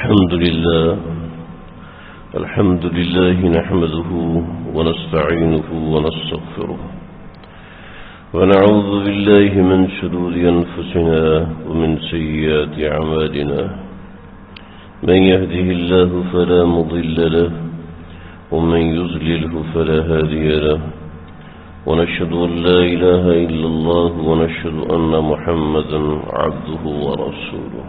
الحمد لله نحمده ونستعينه ونستغفره ونعوذ بالله من شرور أنفسنا ومن سيئات أعمالنا من يهده الله فلا مضل له ومن يضلله فلا هادي له ونشهد أن لا إله إلا الله ونشهد أن محمدا عبده ورسوله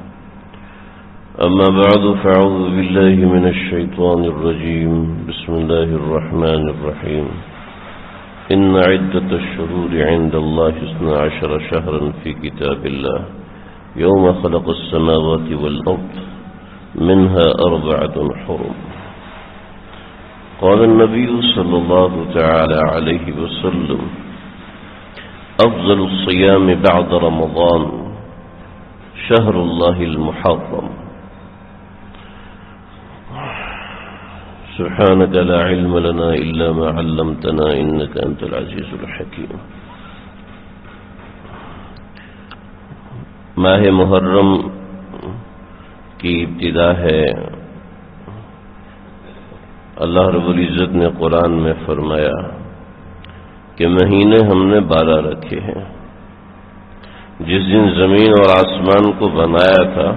أما بعد فأعوذ بالله من الشيطان الرجيم بسم الله الرحمن الرحيم إن عدة الشهور عند الله 12 شهرا في كتاب الله يوم خلق السماوات والأرض منها 4 حرم قال النبي صلى الله تعالى عليه وسلم أفضل الصيام بعد رمضان شهر الله المحرم سبحانك لا علم لنا إلا ما علمتنا إنك أنت العزيز الحكيم ماہ محرم کی ابتدا ہے۔ اللہ رب العزت نے قرآن میں فرمایا کہ مہینے ہم نے 12 رکھے ہیں۔ جس دن زمین اور آسمان کو بنایا تھا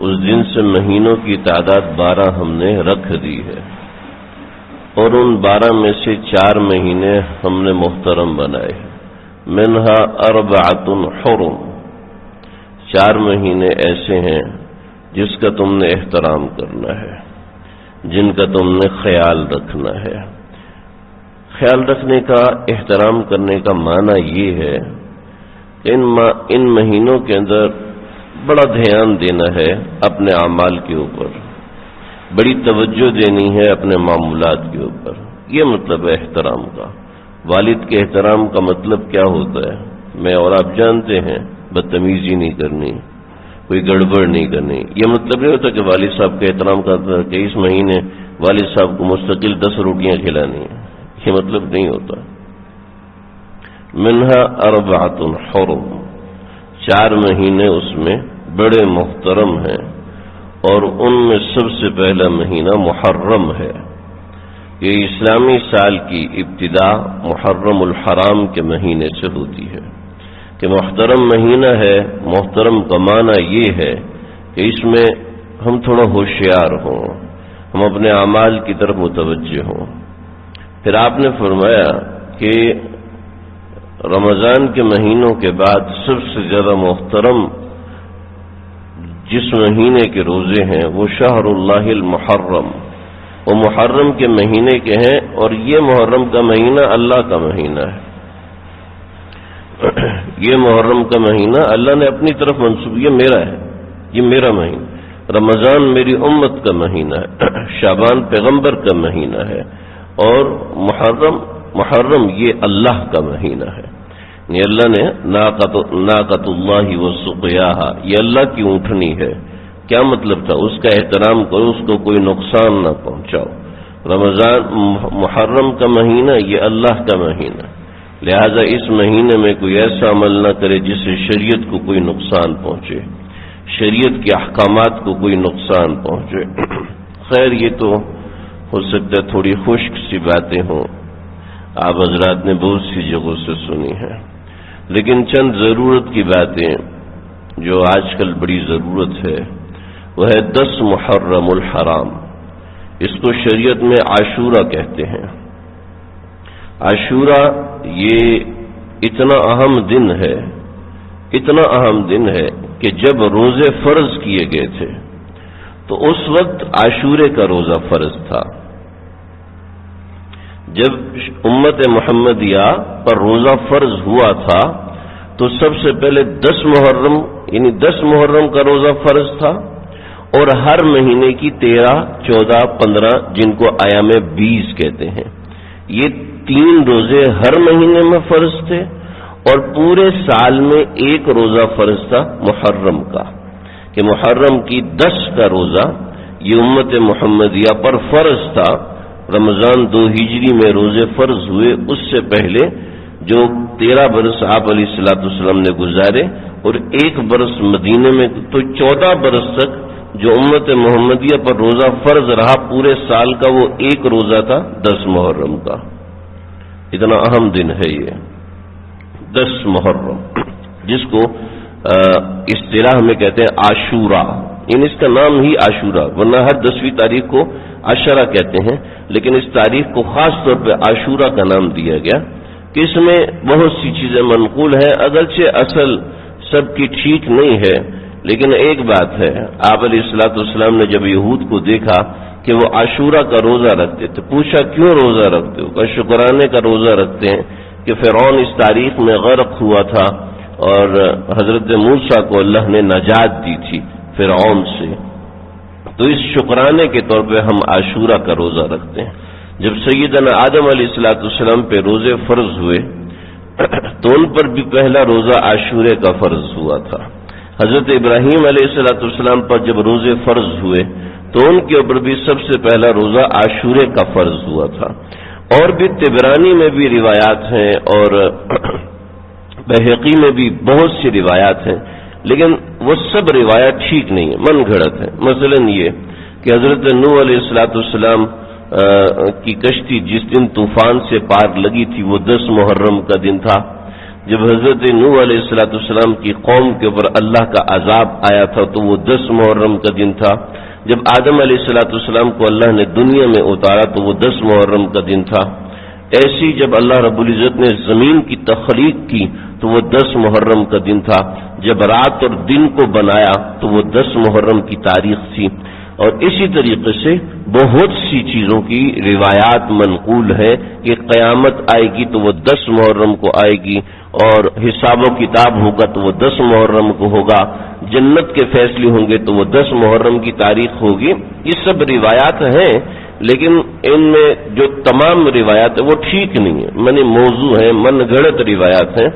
اس دن سے مہینوں کی تعداد 12 ہم نے رکھ دی ہے، اور ان 12 میں سے 4 مہینے ہم نے محترم بنائے ہیں۔ منہا 4 حرم، 4 مہینے ایسے ہیں جس کا تم نے احترام کرنا ہے، جن کا تم نے خیال رکھنا ہے۔ خیال رکھنے کا، احترام کرنے کا معنی یہ ہے کہ ان مہینوں کے اندر بڑا دھیان دینا ہے اپنے اعمال کے اوپر، بڑی توجہ دینی ہے اپنے معمولات کے اوپر۔ یہ مطلب ہے احترام کا۔ والد کے احترام کا مطلب کیا ہوتا ہے؟ میں اور آپ جانتے ہیں، بدتمیزی نہیں کرنی، کوئی گڑبڑ نہیں کرنی۔ یہ مطلب نہیں ہوتا کہ والد صاحب کے احترام کرتا ہے کہ اس مہینے والد صاحب کو مستقل 10 روٹیاں کھلانی ہیں، یہ مطلب نہیں ہوتا۔ منہا 4 حرم، 4 مہینے اس میں بڑے محترم ہیں، اور ان میں سب سے پہلا مہینہ محرم ہے۔ یہ اسلامی سال کی ابتدا محرم الحرام کے مہینے سے ہوتی ہے کہ محترم مہینہ ہے۔ محترم کا معنی یہ ہے کہ اس میں ہم تھوڑا ہوشیار ہوں، ہم اپنے اعمال کی طرف متوجہ ہوں۔ پھر آپ نے فرمایا کہ رمضان کے مہینوں کے بعد سب سے زیادہ محترم جس مہینے کے روزے ہیں وہ شہر اللہ المحرم، وہ محرم کے مہینے کے ہیں، اور یہ محرم کا مہینہ اللہ کا مہینہ ہے۔ یہ محرم کا مہینہ اللہ نے اپنی طرف منسوب، یہ میرا ہے، یہ میرا مہینہ۔ رمضان میری امت کا مہینہ ہے، شعبان پیغمبر کا مہینہ ہے، اور محرم یہ اللہ کا مہینہ ہے۔ یہ اللہ نے ناقۃ اللہ وسقیاہا، یہ اللہ کی اونٹنی ہے۔ کیا مطلب تھا؟ اس کا احترام کرو، اس کو کوئی نقصان نہ پہنچاؤ۔ رمضان محرم کا مہینہ یہ اللہ کا مہینہ، لہذا اس مہینے میں کوئی ایسا عمل نہ کرے جس سے شریعت کو کوئی نقصان پہنچے، شریعت کے احکامات کو کوئی نقصان پہنچے۔ خیر، یہ تو ہو سکتا ہے تھوڑی خشک سی باتیں ہوں، آپ حضرات نے بہت سی جگہوں سے سنی ہیں، لیکن چند ضرورت کی باتیں جو آج کل بڑی ضرورت ہے وہ ہے 10 محرم الحرام۔ اس کو شریعت میں عاشورہ کہتے ہیں۔ عاشورہ یہ اتنا اہم دن ہے، اتنا اہم دن ہے کہ جب روزے فرض کیے گئے تھے تو اس وقت عاشورے کا روزہ فرض تھا۔ جب امت محمدیہ پر روزہ فرض ہوا تھا تو سب سے پہلے 10 محرم یعنی 10 محرم کا روزہ فرض تھا، اور ہر مہینے کی 13، 14، 15 جن کو ایام 20 کہتے ہیں، یہ 3 روزے ہر مہینے میں فرض تھے، اور پورے سال میں 1 روزہ فرض تھا محرم کا، کہ محرم کی 10 کا روزہ یہ امت محمدیہ پر فرض تھا۔ رمضان 2 ہجری میں روزے فرض ہوئے، اس سے پہلے جو 13 برس آپ علیہ الصلوۃ والسلام نے گزارے اور 1 برس مدینے میں، تو 14 برس تک جو امت محمدیہ پر روزہ فرض رہا پورے سال کا وہ ایک روزہ تھا 10 محرم کا. اتنا اہم دن ہے یہ 10 محرم، جس کو اصطلاح میں کہتے ہیں عاشورہ. اس کا نام ہی عاشورہ، ورنہ ہر 10ویں تاریخ کو عشرہ کہتے ہیں، لیکن اس تاریخ کو خاص طور پہ عاشورہ کا نام دیا گیا کہ اس میں بہت سی چیزیں منقول ہیں، اگرچہ اصل سب کی ٹھیک نہیں ہے. لیکن ایک بات ہے، آپ علیہ الصلوۃ والسلام نے جب یہود کو دیکھا کہ وہ عاشورہ کا روزہ رکھتے تھے، پوچھا کیوں روزہ رکھتے ہو؟ کہ شکرانے کا روزہ رکھتے ہیں کہ فرعون اس تاریخ میں غرق ہوا تھا اور حضرت موسیٰ کو اللہ نے نجات دی تھی فرعون سے، تو اس شکرانے کے طور پہ ہم عاشورہ کا روزہ رکھتے ہیں. جب سیدنا آدم علیہ الصلوۃ والسلام پہ روزے فرض ہوئے تو ان پر بھی پہلا روزہ عاشورے کا فرض ہوا تھا. حضرت ابراہیم علیہ الصلوۃ والسلام پر جب روزے فرض ہوئے تو ان کے اوپر بھی سب سے پہلا روزہ عاشورے کا فرض ہوا تھا. اور بھی طبرانی میں بھی روایات ہیں اور بہقی میں بھی بہت سی روایات ہیں، لیکن وہ سب روایات ٹھیک نہیں ہیں، من گھڑت ہیں. مثلا یہ کہ حضرت نوح علیہ الصلوۃ والسلام کی کشتی جس دن طوفان سے پار لگی تھی وہ 10 محرم کا دن تھا. جب حضرت نوح علیہ الصلوۃ والسلام کی قوم کے اوپر اللہ کا عذاب آیا تھا تو وہ 10 محرم کا دن تھا. جب آدم علیہ الصلوۃ والسلام کو اللہ نے دنیا میں اتارا تو وہ 10 محرم کا دن تھا. ایسی جب اللہ رب العزت نے زمین کی تخلیق کی تو وہ 10 محرم کا دن تھا. جب رات اور دن کو بنایا تو وہ 10 محرم کی تاریخ تھی. اور اسی طریقے سے بہت سی چیزوں کی روایات منقول ہے کہ قیامت آئے گی تو وہ 10 محرم کو آئے گی، اور حساب و کتاب ہوگا تو وہ 10 محرم کو ہوگا، جنت کے فیصلے ہوں گے تو وہ 10 محرم کی تاریخ ہوگی. یہ سب روایات ہیں، لیکن ان میں جو تمام روایات ہیں وہ ٹھیک نہیں ہیں، موضوع ہیں، من گھڑت روایات ہیں.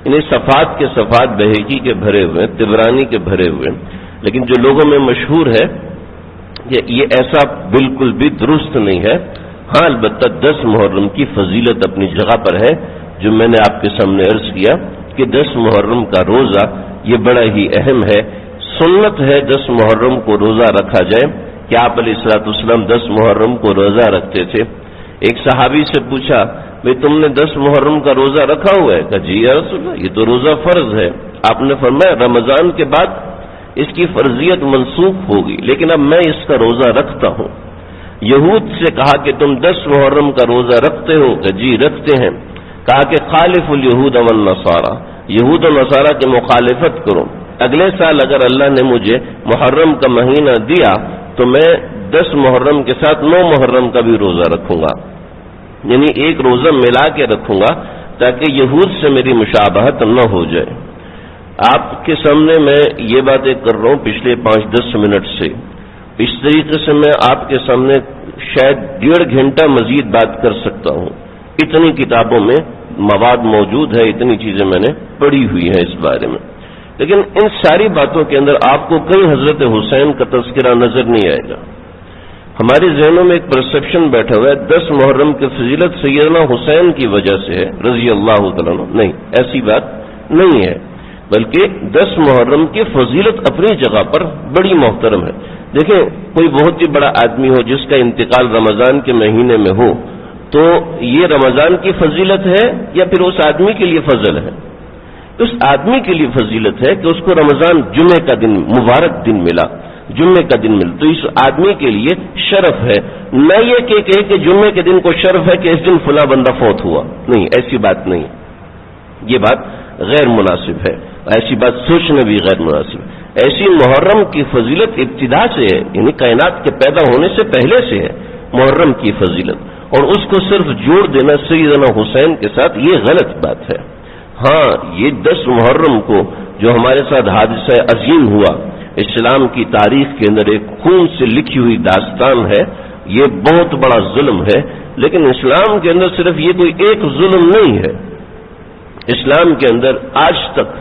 انہیں صفات کے صفات بہقی کے بھرے ہوئے، طبرانی کے بھرے ہوئے، لیکن جو لوگوں میں مشہور ہے یہ ایسا بالکل بھی درست نہیں ہے. ہاں البتہ 10 محرم کی فضیلت اپنی جگہ پر ہے، جو میں نے آپ کے سامنے عرض کیا کہ 10 محرم کا روزہ یہ بڑا ہی اہم ہے. سنت ہے 10 محرم کو روزہ رکھا جائے کہ آپ علیہ الصلوۃ والسلام 10 محرم کو روزہ رکھتے تھے. ایک صحابی سے پوچھا بھئی تم نے 10 محرم کا روزہ رکھا ہوا ہے؟ کہا جی یا رسول اللہ یہ تو روزہ فرض ہے. آپ نے فرمایا رمضان کے بعد اس کی فرضیت منسوخ ہوگی، لیکن اب میں اس کا روزہ رکھتا ہوں. یہود سے کہا کہ تم 10 محرم کا روزہ رکھتے ہو؟ کہ جی رکھتے ہیں. کہا کہ خالف الیہود والنصارى، یہود و نصارہ کی مخالفت کرو. اگلے سال اگر اللہ نے مجھے محرم کا مہینہ دیا تو میں 10 محرم کے ساتھ 9 محرم کا بھی روزہ رکھوں گا، یعنی ایک روزہ ملا کے رکھوں گا تاکہ یہود سے میری مشابہت نہ ہو جائے. آپ کے سامنے میں یہ باتیں کر رہا ہوں پچھلے 5-10 منٹ سے. اس طریقے سے میں آپ کے سامنے شاید 1.5 گھنٹہ مزید بات کر سکتا ہوں. اتنی کتابوں میں مواد موجود ہے، اتنی چیزیں میں نے پڑھی ہوئی ہیں اس بارے میں. لیکن ان ساری باتوں کے اندر آپ کو کہیں حضرت حسین کا تذکرہ نظر نہیں آئے گا. ہمارے ذہنوں میں ایک پرسپشن بیٹھا ہوا ہے 10 محرم کی فضیلت سیدنا حسین کی وجہ سے ہے رضی اللہ تعالیٰ عنہ. نہیں، ایسی بات نہیں ہے، بلکہ 10 محرم کی فضیلت اپنی جگہ پر بڑی محترم ہے. دیکھیں کوئی بہت ہی بڑا آدمی ہو جس کا انتقال رمضان کے مہینے میں ہو تو یہ رمضان کی فضیلت ہے یا پھر اس آدمی کے لیے فضل ہے؟ اس آدمی کے لیے فضیلت ہے کہ اس کو رمضان جمعے کا دن مبارک دن ملا، جمعے کا دن ملا، تو اس آدمی کے لیے شرف ہے. نہ یہ کہ جمعے کے دن کو شرف ہے کہ اس دن فلاں بندہ فوت ہوا. نہیں، ایسی بات نہیں، یہ بات غیر مناسب ہے، ایسی بات سوچنا بھی غیر مناسب ہے. ایسی محرم کی فضیلت ابتدا سے ہے، یعنی کائنات کے پیدا ہونے سے پہلے سے ہے محرم کی فضیلت، اور اس کو صرف جوڑ دینا سیدنا حسین کے ساتھ یہ غلط بات ہے. ہاں یہ 10 محرم کو جو ہمارے ساتھ حادثہ عظیم ہوا، اسلام کی تاریخ کے اندر ایک خون سے لکھی ہوئی داستان ہے، یہ بہت بڑا ظلم ہے. لیکن اسلام کے اندر صرف یہ کوئی ایک ظلم نہیں ہے. اسلام کے اندر آج تک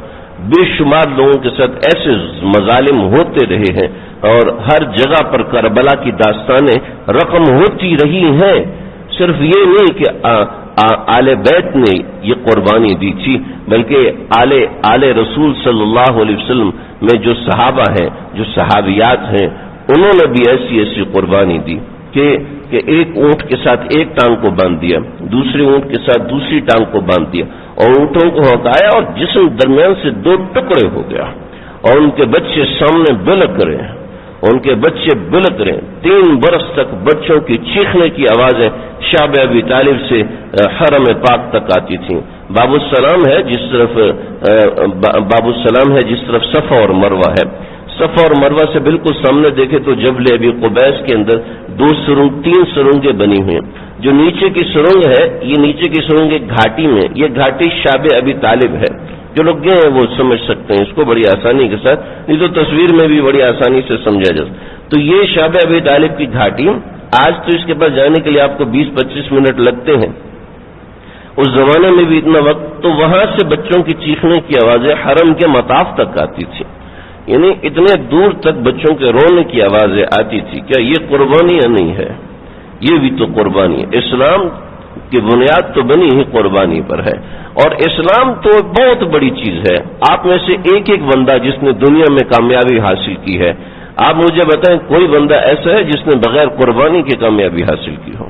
بے شمار لوگوں کے ساتھ ایسے مظالم ہوتے رہے ہیں اور ہر جگہ پر کربلا کی داستانیں رقم ہوتی رہی ہیں. صرف یہ نہیں کہ آل بیت نے یہ قربانی دی تھی، بلکہ آل رسول صلی اللہ علیہ وسلم میں جو صحابہ ہیں، جو صحابیات ہیں، انہوں نے بھی ایسی ایسی قربانی دی کہ ایک اونٹ کے ساتھ ایک ٹانگ کو باندھ دیا، دوسرے اونٹ کے ساتھ دوسری ٹانگ کو باندھ دیا، اور اونٹوں کو ہٹایا اور جسم درمیان سے دو ٹکڑے ہو گیا، اور ان کے بچے سامنے بلک رہے ہیں، ان کے بچے بلک رہے ہیں۔ 3 برس تک بچوں کی چیخنے کی آوازیں شعب ابی طالب سے حرم پاک تک آتی تھیں۔ باب السلام ہے جس طرف صفا اور مروہ ہے، صفا اور مروہ سے بالکل سامنے دیکھے تو جبل ابی قبیس کے اندر 3 سرنگیں بنی ہوئی ہیں۔ جو نیچے کی سرنگ ہے، یہ نیچے کی سرنگ ایک گھاٹی میں، یہ گھاٹی شعب ابی طالب ہے۔ جو لوگ گئے ہیں وہ سمجھ سکتے ہیں اس کو بڑی آسانی کے ساتھ، نہیں تو تصویر میں بھی بڑی آسانی سے سمجھا جا سکتا۔ تو یہ شعب ابی طالب کی گھاٹی، آج تو اس کے پاس جانے کے لیے آپ کو 20-25 منٹ لگتے ہیں، اس زمانے میں بھی اتنا وقت، تو وہاں سے بچوں کی چیخنے کی آوازیں حرم کے مطاف تک آتی تھی، یعنی اتنے دور تک بچوں کے رونے کی آوازیں آتی تھی۔ کیا یہ قربانی یا نہیں ہے؟ یہ بھی تو قربانی ہے۔ اسلام کی بنیاد تو بنی ہی قربانی پر ہے، اور اسلام تو بہت بڑی چیز ہے۔ آپ میں سے ایک ایک بندہ جس نے دنیا میں کامیابی حاصل کی ہے، آپ مجھے بتائیں کوئی بندہ ایسا ہے جس نے بغیر قربانی کی کامیابی حاصل کی ہو؟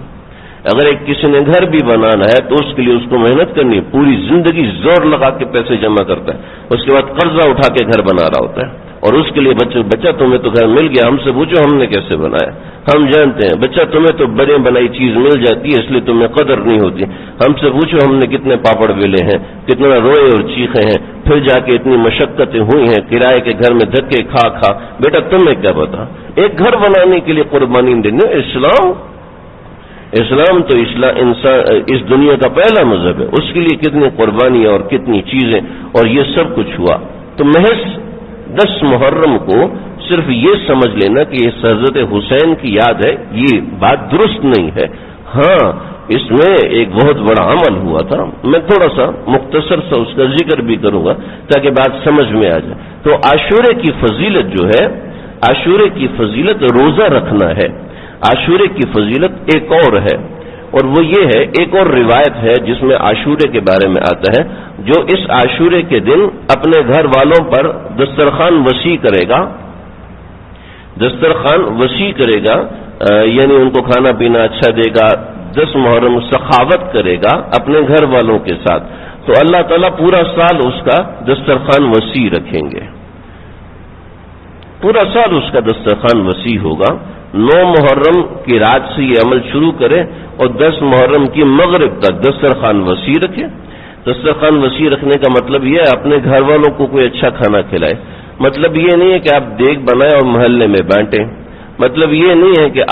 اگر کسی نے گھر بھی بنانا ہے تو اس کے لیے اس کو محنت کرنی ہے، پوری زندگی زور لگا کے پیسے جمع کرتا ہے، اس کے بعد قرضہ اٹھا کے گھر بنا رہا ہوتا ہے، اور اس کے لیے بچہ تمہیں تو گھر مل گیا، ہم سے پوچھو ہم نے کیسے بنایا، ہم جانتے ہیں، بچہ تمہیں تو بڑے بنائی چیز مل جاتی ہے اس لیے تمہیں قدر نہیں ہوتی، ہم سے پوچھو ہم نے کتنے پاپڑ بیلے ہیں، کتنا روئے اور چیخے ہیں، پھر جا کے اتنی مشقتیں ہوئی ہیں، کرائے کے گھر میں دھکے کھا بیٹا تمہیں کیا پتا، ایک گھر بنانے کے لیے قربانی دینے۔ اسلام تو اس دنیا کا پہلا مذہب ہے، اس کے لیے کتنی قربانی اور کتنی چیزیں، اور یہ سب کچھ ہوا۔ تو محض 10 محرم کو صرف یہ سمجھ لینا کہ یہ حضرت حسین کی یاد ہے، یہ بات درست نہیں ہے۔ ہاں، اس میں ایک بہت بڑا عمل ہوا تھا، میں تھوڑا سا مختصر سا اس کا ذکر بھی کروں گا تاکہ بات سمجھ میں آ جائے۔ تو عاشورے کی فضیلت جو ہے، عاشورے کی فضیلت روزہ رکھنا ہے۔ عاشورے کی فضیلت ایک اور ہے، اور وہ یہ ہے، ایک اور روایت ہے جس میں عاشورے کے بارے میں آتا ہے، جو اس عاشورے کے دن اپنے گھر والوں پر دسترخوان وسیع کرے گا، یعنی ان کو کھانا پینا اچھا دے گا، 10 محرم سخاوت کرے گا اپنے گھر والوں کے ساتھ، تو اللہ تعالیٰ پورا سال اس کا دسترخوان وسیع رکھیں گے، پورا سال اس کا دسترخوان وسیع ہوگا۔ 9 محرم کی رات سے یہ عمل شروع کرے اور 10 محرم کی مغرب تک دسترخوان وسیع رکھے۔ دسترخوان وسیع رکھنے کا مطلب یہ ہے اپنے گھر والوں کو کوئی اچھا کھانا کھلائے، مطلب یہ نہیں ہے کہ آپ دیگ بنائیں اور محلے میں بانٹیں، مطلب یہ نہیں ہے کہ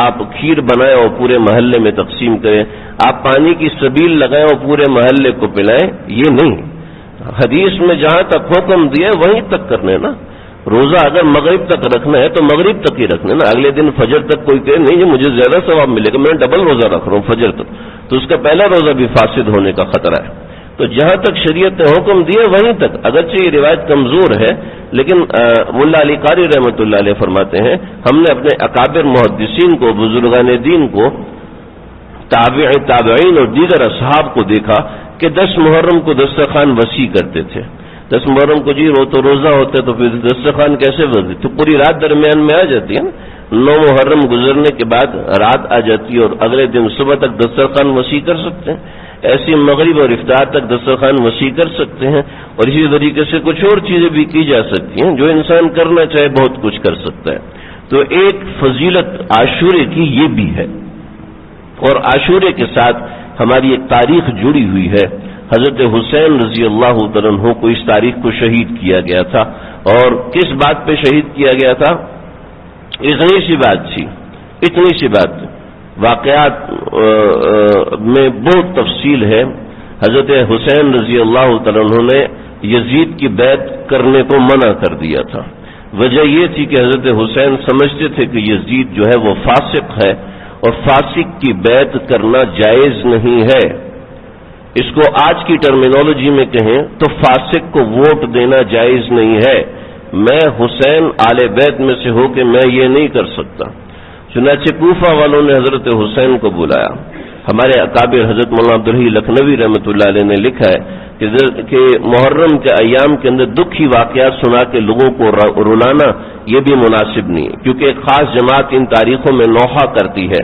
آپ کھیر بنائیں اور پورے محلے میں تقسیم کریں، آپ پانی کی سبیل لگائیں اور پورے محلے کو پلائیں، یہ نہیں۔ حدیث میں جہاں تک حکم دیا وہیں تک کرنے نا۔ روزہ اگر مغرب تک رکھنا ہے تو مغرب تک ہی رکھنا نا، اگلے دن فجر تک کوئی کہے نہیں یہ مجھے زیادہ ثواب ملے گا، میں ڈبل روزہ رکھ رہا ہوں فجر تک، تو اس کا پہلا روزہ بھی فاسد ہونے کا خطرہ ہے۔ تو جہاں تک شریعت نے حکم دیا وہیں تک، اگرچہ یہ روایت کمزور ہے لیکن ملا علی قاری رحمۃ اللہ علیہ فرماتے ہیں ہم نے اپنے اکابر محدثین کو، بزرگان دین کو، تابعین اور دیگر اصحاب کو دیکھا کہ 10 محرم کو دسترخوان وسیع کرتے تھے۔ 10 محرم کو جی تو روزہ ہوتا ہے تو پھر دسترخوان کیسے وسیع؟ تو پوری رات درمیان میں آ جاتی ہے نا، 9 محرم گزرنے کے بعد رات آ جاتی ہے اور اگلے دن صبح تک دسترخوان وسیع کر سکتے ہیں، ایسی مغرب اور افطار تک دسترخوان وسیع کر سکتے ہیں، اور اسی طریقے سے کچھ اور چیزیں بھی کی جا سکتی ہیں، جو انسان کرنا چاہے بہت کچھ کر سکتا ہے۔ تو ایک فضیلت عاشورے کی یہ بھی ہے، اور عاشورے کے ساتھ ہماری ایک تاریخ جڑی ہوئی ہے۔ حضرت حسین رضی اللہ تعالیٰ عنہ کو اس تاریخ کو شہید کیا گیا تھا، اور کس بات پہ شہید کیا گیا تھا؟ اتنی سی بات واقعات میں بہت تفصیل ہے۔ حضرت حسین رضی اللہ تعالیٰ عنہ نے یزید کی بیعت کرنے کو منع کر دیا تھا۔ وجہ یہ تھی کہ حضرت حسین سمجھتے تھے کہ یزید جو ہے وہ فاسق ہے اور فاسق کی بیعت کرنا جائز نہیں ہے۔ اس کو آج کی ٹرمینالوجی میں کہیں تو فاسق کو ووٹ دینا جائز نہیں ہے۔ میں حسین آل بیت میں سے ہو کے میں یہ نہیں کر سکتا۔ چنانچہ کوفہ والوں نے حضرت حسین کو بلایا ہمارے اکابر حضرت مولانا عبدالحی لکھنوی رحمۃ اللہ علیہ نے لکھا ہے کہ محرم کے ایام کے اندر دکھی واقعات سنا کے لوگوں کو رلانا یہ بھی مناسب نہیں ہے، کیونکہ ایک خاص جماعت ان تاریخوں میں نوحہ کرتی ہے،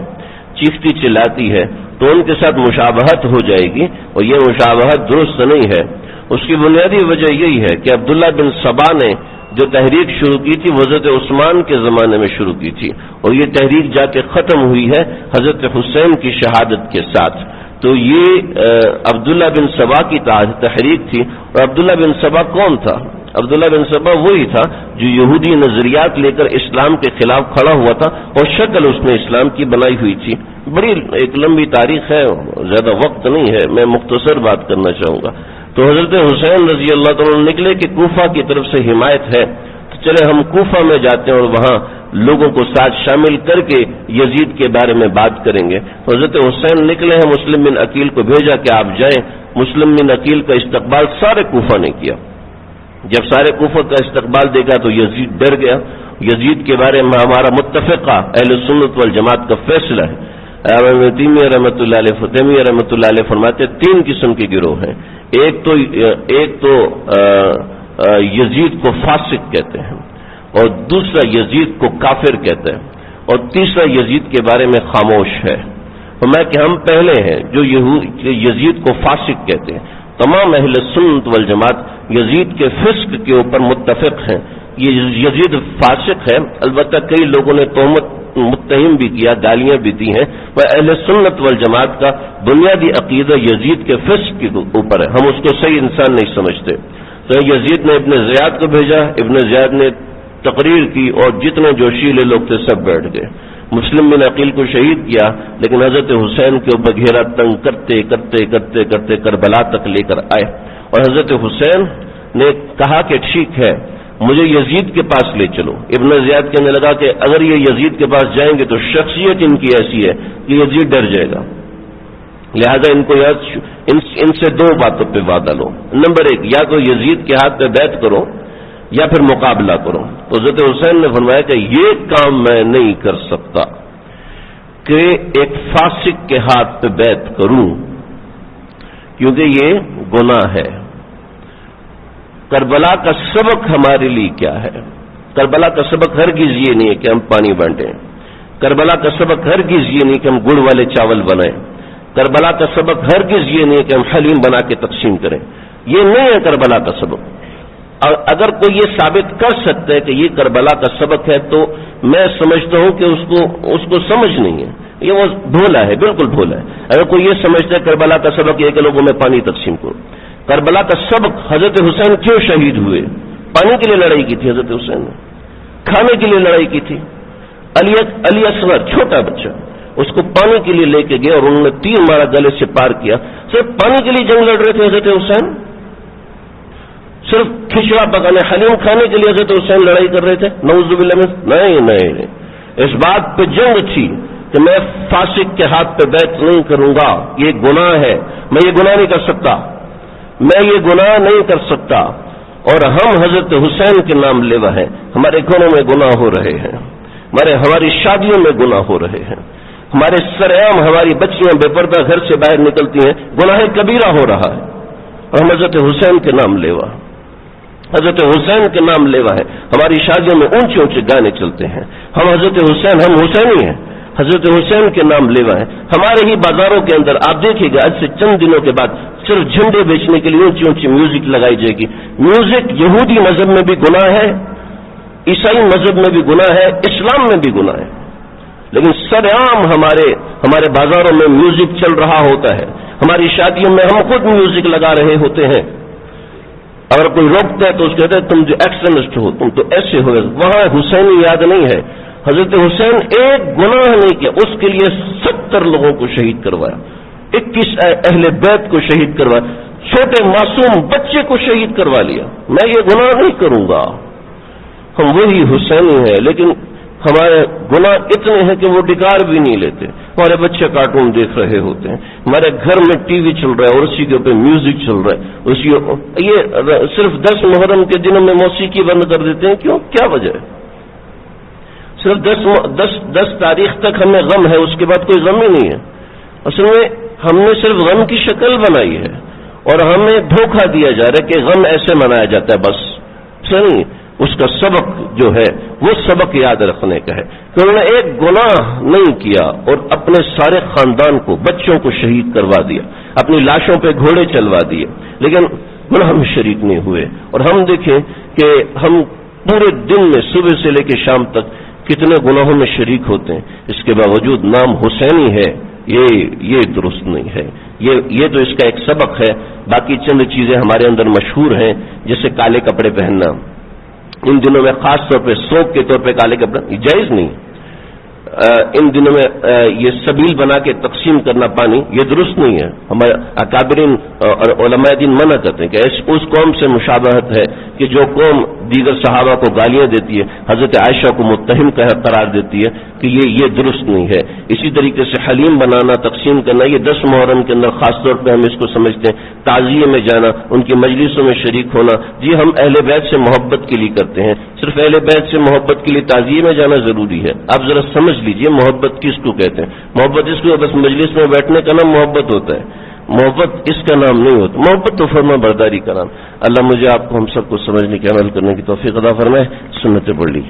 چیختی چلاتی ہے، تو ان کے ساتھ مشابہت ہو جائے گی، اور یہ مشابہت درست نہیں ہے۔ اس کی بنیادی وجہ یہی ہے کہ عبداللہ بن سبا نے جو تحریک شروع کی تھی وہ حضرت عثمان کے زمانے میں شروع کی تھی، اور یہ تحریک جا کے ختم ہوئی ہے حضرت حسین کی شہادت کے ساتھ۔ تو یہ عبداللہ بن سبا کی تحریک تھی، اور عبداللہ بن سبا کون تھا؟ عبداللہ بن سبا وہی تھا جو یہودی نظریات لے کر اسلام کے خلاف کھڑا ہوا تھا، اور شکل اس نے اسلام کی بنائی ہوئی تھی۔ بڑی ایک لمبی تاریخ ہے، زیادہ وقت نہیں ہے، میں مختصر بات کرنا چاہوں گا۔ تو حضرت حسین رضی اللہ تعالیٰ نکلے کہ کوفہ کی طرف سے حمایت ہے، تو چلے ہم کوفہ میں جاتے ہیں اور وہاں لوگوں کو ساتھ شامل کر کے یزید کے بارے میں بات کریں گے۔ حضرت حسین نکلے ہیں، مسلم بن عقیل کو بھیجا کہ آپ جائیں۔ مسلم بن عقیل کا استقبال سارے کوفہ نے کیا۔ جب سارے کوفہ کا استقبال دیکھا تو یزید ڈر گیا۔ یزید کے بارے میں ہمارا متفقہ اہل سنت والجماعت کا فیصلہ ہے۔ تیمیہ رحمۃ اللہ علیہ فرماتے تین قسم کے گروہ ہیں۔ ایک تو یزید کو فاسق کہتے ہیں، اور دوسرا یزید کو کافر کہتے ہیں، اور تیسرا یزید کے بارے میں خاموش ہے۔ فرمایا کہ ہم پہلے ہیں جو یزید کو فاسق کہتے ہیں۔ تمام اہل سنت والجماعت یزید کے فسق کے اوپر متفق ہیں۔ یہ یزید فاسق ہے، البتہ کئی لوگوں نے تہمت متہم بھی کیا، گالیاں بھی دی ہیں، وہ اہل سنت والجماعت کا بنیادی عقیدہ یزید کے فسق کے اوپر ہے، ہم اس کو صحیح انسان نہیں سمجھتے۔ تو یزید نے ابن زیاد کو بھیجا، ابن زیاد نے تقریر کی، اور جتنے جوشیلے لوگ تھے سب بیٹھ گئے۔ مسلم بن عقیل کو شہید کیا، لیکن حضرت حسین کے اوپر گھیرا تنگ کرتے کرتے کرتے کرتے کربلا تک لے کر آئے، اور حضرت حسین نے کہا کہ ٹھیک ہے مجھے یزید کے پاس لے چلو۔ ابن زیاد کہنے لگا کہ اگر یہ یزید کے پاس جائیں گے تو شخصیت ان کی ایسی ہے کہ یزید ڈر جائے گا، لہذا ان کو ان سے دو باتوں پہ وعدہ لو۔ نمبر ایک، یا تو یزید کے ہاتھ پہ بیعت کرو یا پھر مقابلہ کرو۔ تو حضرت حسین نے فرمایا کہ یہ کام میں نہیں کر سکتا کہ ایک فاسق کے ہاتھ پہ بیعت کروں، کیونکہ یہ گناہ ہے۔ کربلا کا سبق ہمارے لیے کیا ہے؟ کربلا کا سبق ہرگز یہ نہیں ہے کہ ہم پانی بانٹیں، کربلا کا سبق ہرگز یہ نہیں کہ ہم گڑ والے چاول بنائیں، کربلا کا سبق ہرگز یہ نہیں کہ ہم حلیم بنا کے تقسیم کریں، یہ نہیں ہے کربلا کا سبق۔ اور اگر کوئی یہ ثابت کر سکتا ہے کہ یہ کربلا کا سبق ہے تو میں سمجھتا ہوں کہ اس کو سمجھ نہیں ہے، یہ وہ بھولا ہے، بالکل بھولا ہے۔ اگر کوئی یہ سمجھتا ہے کربلا کا سبق یہ کہ لوگوں میں پانی تقسیم کرو، کربلا کا سبق حضرت حسین کیوں شہید ہوئے؟ پانی کے لیے لڑائی کی تھی حضرت حسین نے، کھانے کے لیے لڑائی کی تھی۔ علی اصغر چھوٹا بچہ اس کو پانی کے لیے لے کے گیا اور انہوں نے تیر مارا، گلے سے پار کیا۔ صرف پانی کے لیے جنگ لڑ رہے تھے حضرت حسین؟ صرف کھچڑا پکانے، حلیم کھانے کے لیے حضرت حسین لڑائی کر رہے تھے؟ نعوذ باللہ من، نہیں، اس بات پہ جنگ تھی کہ میں فاسق کے ہاتھ پہ بیعت نہیں کروں گا، یہ گناہ ہے، میں یہ گناہ نہیں کر سکتا، میں یہ گناہ نہیں کر سکتا۔ اور ہم حضرت حسین کے نام لیوا ہیں، ہمارے گھروں میں گناہ ہو رہے ہیں، ہماری شادیوں میں گناہ ہو رہے ہیں، ہمارے سرعام ہماری بچیاں بے پردہ گھر سے باہر نکلتی ہیں، گناہ کبیرہ ہو رہا ہے، اور ہم حضرت حسین کے نام لیوا، حضرت حسین کے نام لیوا ہے۔ ہماری شادیوں میں اونچے اونچے گانے چلتے ہیں، ہم حضرت حسین، ہم حسینی ہیں، حضرت حسین کے نام لیوا ہے۔ ہمارے ہی بازاروں کے اندر آپ دیکھیے گا آج سے چند دنوں کے بعد صرف جھنڈے بیچنے کے لیے اونچی اونچی میوزک لگائی جائے گی۔ میوزک یہودی مذہب میں بھی گناہ ہے، عیسائی مذہب میں بھی گناہ ہے، اسلام میں بھی گناہ ہے، لیکن سرعام ہمارے بازاروں میں میوزک چل رہا ہوتا ہے، ہماری شادیوں میں ہم خود میوزک لگا رہے ہوتے ہیں۔ اگر کوئی روکتا ہے تو اس کہتے ہیں تم جو ایکسٹرمسٹ ہو، تم تو ایسے ہو۔ وہاں حسینی یاد نہیں ہے، حضرت حسین ایک گناہ نہیں کیا، اس کے لیے 70 لوگوں کو شہید کروایا، 21 اہل بیت کو شہید کروایا، چھوٹے معصوم بچے کو شہید کروا لیا۔ میں یہ گناہ نہیں کروں گا، ہم وہی حسینی ہیں، لیکن ہمارے گناہ اتنے ہیں کہ وہ ڈکار بھی نہیں لیتے۔ ہمارے بچے کارٹون دیکھ رہے ہوتے ہیں، ہمارے گھر میں ٹی وی چل رہا ہے اور اسی کے اوپر میوزک چل رہا ہے، یہ صرف 10 محرم کے دنوں میں موسیقی بند کر دیتے ہیں، کیوں؟ کیا وجہ ہے؟ صرف 10 تاریخ تک ہمیں غم ہے، اس کے بعد کوئی غم ہی نہیں ہے۔ اصل میں ہم نے صرف غم کی شکل بنائی ہے اور ہمیں دھوکہ دیا جا رہا ہے کہ غم ایسے منایا جاتا ہے، بس نہیں، اس کا سبق جو ہے وہ سبق یاد رکھنے کا ہے کہ انہوں نے ایک گناہ نہیں کیا اور اپنے سارے خاندان کو، بچوں کو شہید کروا دیا، اپنی لاشوں پہ گھوڑے چلوا دیے، لیکن گناہ میں شریک نہیں ہوئے۔ اور ہم دیکھیں کہ ہم پورے دن میں صبح سے لے کے شام تک کتنے گناہوں میں شریک ہوتے ہیں، اس کے باوجود نام حسینی ہے، یہ درست نہیں ہے۔ یہ تو اس کا ایک سبق ہے۔ باقی چند چیزیں ہمارے اندر مشہور ہیں، جیسے کالے کپڑے پہننا، ان دنوں میں خاص طور پہ سوگ کے طور پہ کالے کپڑے یہ جائز نہیں۔ ان دنوں میں یہ سبیل بنا کے تقسیم کرنا پانی، یہ درست نہیں ہے۔ ہمارے اکابرین اور علماء دین منع کرتے ہیں کہ اس قوم سے مشابہت ہے کہ جو قوم دیگر صحابہ کو گالیاں دیتی ہے، حضرت عائشہ کو متہم قرار دیتی ہے، کہ یہ درست نہیں ہے۔ اسی طریقے سے حلیم بنانا، تقسیم کرنا، یہ 10 محرم کے اندر خاص طور پہ ہم اس کو سمجھتے ہیں۔ تعزیے میں جانا، ان کی مجلسوں میں شریک ہونا، جی ہم اہل بیت سے محبت کے لیے کرتے ہیں، صرف اہل بیت سے محبت کے لیے تعزیے میں جانا ضروری ہے۔ آپ ذرا سمجھ لیجئے محبت کس کو کہتے ہیں۔ محبت اس کو بس مجلس میں بیٹھنے کا نام محبت ہوتا ہے، محبت اس کا نام نہیں ہوتا۔ محبت تو فرما برداری کا نام۔ اللہ مجھے آپ کو ہم سب کو سمجھنے کے، عمل کرنے کی توفیق عطا فرمائے۔ سنتیں پڑھ لیجیے۔